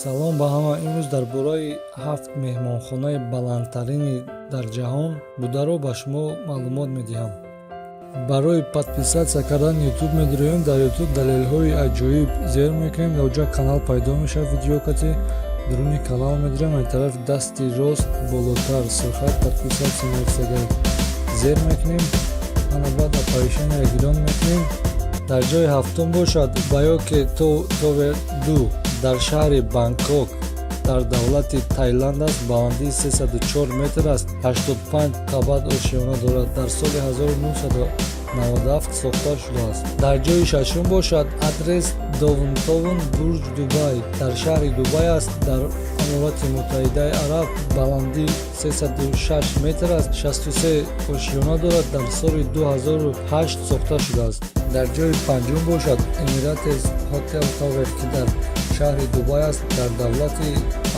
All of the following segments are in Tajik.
салом ба ҳама. имрӯз дар бораи 7 меҳмонхонаи баландтарини дар ҷаҳон бударо ба шумо маълумот медиҳам. барои подписатсия кардан ютуб медироем. дар ютуб далелҳои аҷоиб зер мекунем, оҷа канал пайдо мешавад. видеокати дуруни канал медирем, ай тарафи дасти рост болотар сухат подписатсия нависага зер мекунем. ана баъд оперешаниро гирён мекунем. дар ҷои ҳафтум бошад Баёке Товер 2 дар шаҳри Бангкок дар давлати Таиланд аст. баландии 304 метр аст, 85 қабат ошиёна дорад. дар соли 1997 сохта шудааст. дар ҷои шашум бошад адрес Довнтовн Бурҷ Дубай дар шаҳри Дубай аст. дар Аморати Муттаҳидаи Араб баландии 306 метр аст, 63 ошиёна дорад. дар соли 2008 сохта шудааст. дар ҷои панҷум бошад Emirates Hotel Tower ки дар шаҳри Дубай аст. дар давлати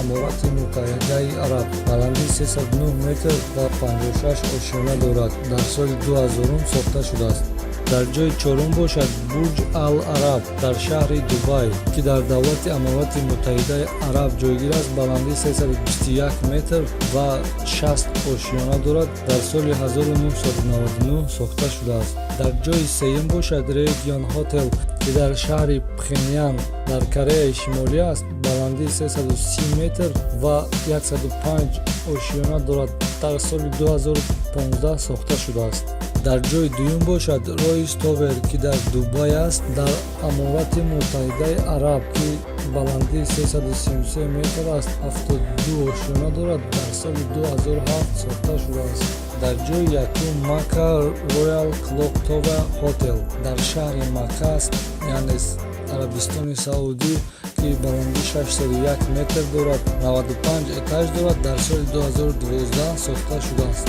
Аморати Муттаҳидаи Араб баландии 309 метр ва 56 ошиёна дорад. дар соли 2000 сохта шудааст. дар ҷои чорум бошад Бурҷ Ал Араб дар шаҳри Дубай ки дар давлати Аморати Муттаҳидаи Араб ҷойгир аст. баландии 321 метр ва 60 ошиёна дорад. дар соли 1999 сохта шудааст. дар ҷои сеюм бошад Region Hotel ки дар шаҳри Пхеньян дар Кореяи Шимолӣ аст. баландии 330 метр ва 105 ошиёна дорад. дар соли 2015 сохта шудааст. дар ҷои дуюм бошад Royce Tower ки дар Дубай аст. дар Аморати Муттаҳидаи Араб ки баландии 333 метр аст, 72 ошиёна дорад. дар соли 2007 сохта шудааст. дар ҷои якум Макка Royal Clock Tower Hotel дар шаҳри Макка аст, яъне Арабистони Саудӣ ки баландии 601 метр дорад, 95 этаж дорад. дар соли 2012 сохта шудааст.